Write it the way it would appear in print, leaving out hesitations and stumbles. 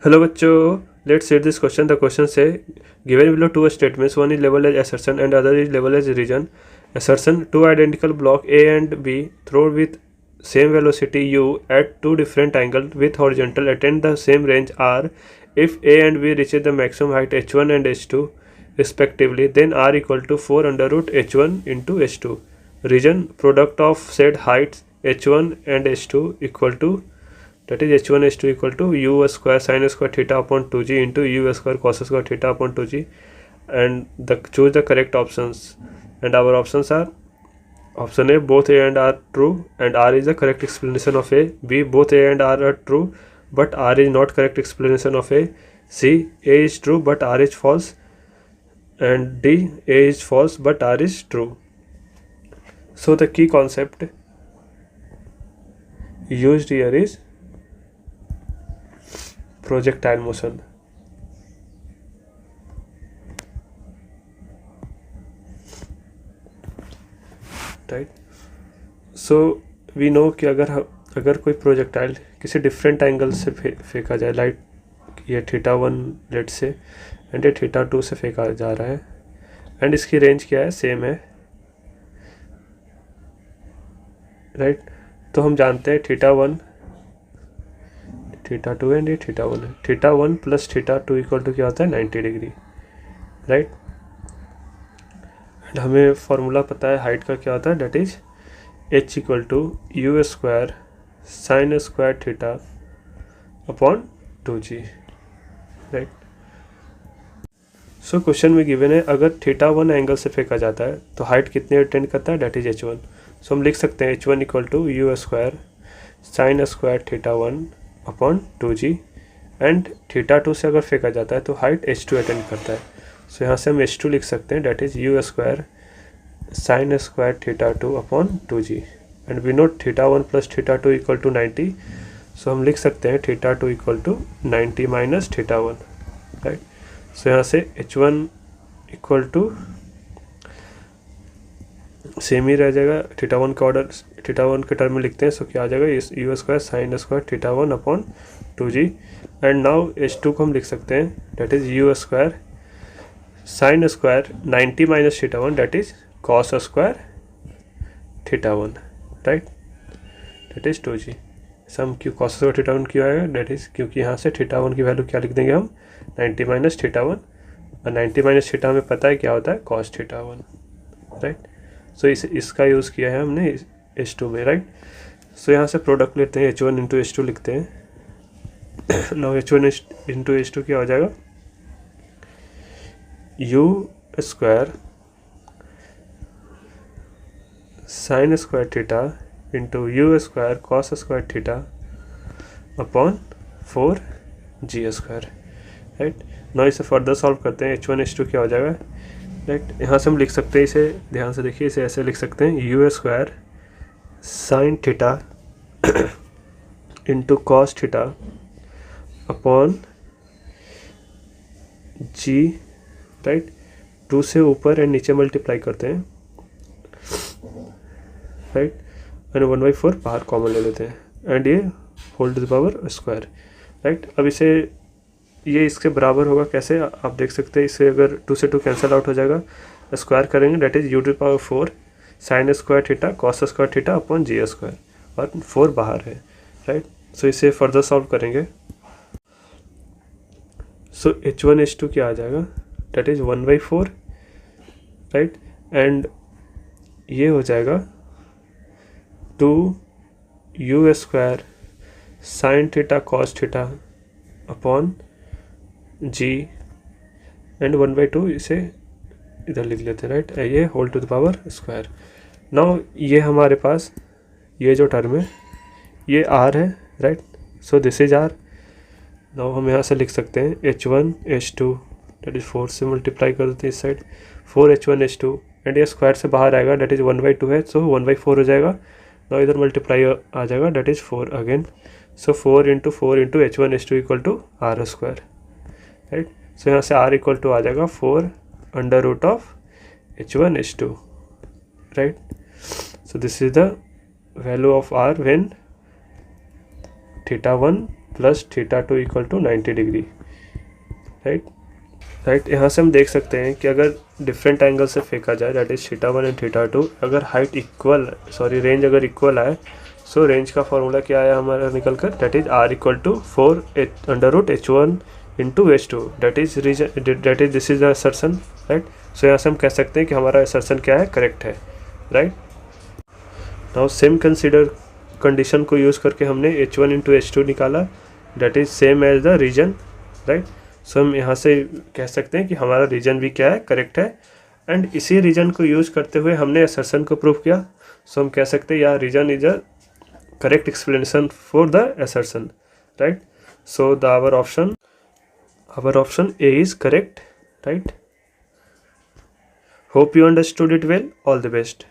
Hello बच्चों, let's read this question. The question से given below two statements, one is labeled as assertion and other is labeled as reason. Assertion: two identical block A and B thrown with same velocity u at two different angles with horizontal attain the same range r. If A and B reaches the maximum height h1 and h2 respectively, then r equal to 4 under root h1 into h2. Reason: product of said heights h1 and h2 equal to, that is h1 h2 equal to u square sin square theta upon 2g into u square cos square theta upon 2g, and choose the correct options. And our options are: option A, both A and R true and R is the correct explanation of A. B, both A and R are true but R is not correct explanation of A. C, A is true but R is false. And D, A is false but R is true. So the key concept used here is projectile motion. Right. So we know कि अगर कोई projectile किसी different angle से फेंका जाए, like ये θ1 late से and ये θ2 से फेंका जा रहा है एंड इसकी रेंज क्या है, सेम है. राइट. तो हम जानते हैं θ1 θ2 एंड ये θ1 है. θ1 प्लस θ2 इक्वल टू क्या होता है, 90 डिग्री. राइट. एंड हमें फॉर्मूला पता है हाइट का क्या होता है, that is h equal to you square sine square theta upon 2g. Right. So question में गिवन है अगर θ1 एंगल से फेंका जाता है तो हाइट कितने अटेंड करता है, डेट इज h1. सो हम लिख सकते हैं h1 equal to you square sine square θ1 upon 2g, and θ2 से अगर फेंका जाता है तो हाइट h2 अटेंड करता है. सो यहाँ से हम h2 लिख सकते हैं, that is U square sine square θ2 upon 2g, and we note θ1 plus θ2 equal to 90. So हम लिख सकते हैं θ2 equal to 90 minus θ1. Right. So यहाँ से h1 इक्वल टू सेम ही रह जाएगा, θ1 का ऑर्डर θ1 के टर्म में लिखते हैं. सो क्या आ जाएगा, U square sine square θ1 upon 2g, and now h2 को हम लिख सकते हैं, that is U square sine square 90 minus θ1, that is cos square θ1. Right. That is 2g. सम क्यों कॉस स्क्वायर θ1 क्यों आएगा, डेट इज क्योंकि यहाँ से θ1 की वैल्यू क्या लिख देंगे हम, 90 माइनस θ1, और 90 माइनस θ हमें पता है क्या होता है, कॉस θ1. राइट. सो इसका यूज़ किया है हमने h2 में. राइट. सो यहाँ से प्रोडक्ट लेते हैं, h1 इंटू h2 लिखते हैं. नाउ h1 इंटू h2 क्या हो जाएगा, U square sine square theta into you square cos square theta upon 4g square. Right. Now इसे फर्दर सॉल्व करते हैं, h1 h2 क्या हो जाएगा. राइट. यहाँ से हम लिख सकते हैं, इसे ध्यान से देखिए, इसे ऐसे लिख सकते हैं, u square sine theta into cos theta upon g. Right. 2 से ऊपर एंड नीचे मल्टीप्लाई करते हैं. राइट. एंड 1/4 बाहर कॉमन ले लेते हैं, एंड ये whole to the power square. Right. अब इसे ये इसके बराबर होगा कैसे, आप देख सकते हैं, इसे अगर 2 से 2 कैंसिल आउट हो जाएगा, स्क्वायर करेंगे, that is u to the power 4 sine square theta cos square theta upon g square, और 4 बाहर है. राइट. सो इसे फर्दर सॉल्व करेंगे. सो h1 h2 क्या आ जाएगा, डेट इज 1/4. राइट. एंड ये हो जाएगा 2 u square sine theta cos theta upon g, and 1/2 इसे इधर लिख लेते हैं. राइट. ये whole to the power square. Now ये हमारे पास ये जो टर्म है ये आर है. Right. So this is R. Now हम यहाँ से लिख सकते हैं h1 h2, डेट इज 4 से मल्टीप्लाई कर देते हैं इस साइड, 4 h1 h2, एंड ये स्क्वायर से बाहर आएगा, डेट इज 1/2 है, सो 1/4 हो जाएगा. नाउ इधर मल्टीप्लाई आ जाएगा, that is 4 again. So 4 into h1 h2 equal to R square. Right. So यहाँ से आर इक्वल टू आ जाएगा 4 under root of h1 h2. Right. So this is the value of R when θ1 plus theta two equal to 90 degree, right. यहाँ से हम देख सकते हैं कि अगर डिफरेंट एंगल से फेंका जाए, that is theta one and theta two, अगर हाइट इक्वल, सॉरी रेंज अगर इक्वल आए, सो रेंज का फॉर्मूला क्या आया हमारा निकल कर, that is r equal to 4/√h1 into h2, that is this is the assertion, right. So यहाँ से हम कह सकते हैं कि हमारा असर्शन क्या है, करेक्ट है, right. Now same consider condition को यूज़ करके हमने h1 इंटू h2 निकाला, that is same as the reason, right. So हम यहाँ से कह सकते हैं कि हमारा रीजन भी क्या है, करेक्ट है। एंड इसी रीजन को यूज़ करते हुए हमने असर्शन को प्रूव किया। सो हम कह सकते हैं या reason is a correct explanation for the assertion, right? So the our option A is correct, right? Hope you understood it well. All the best.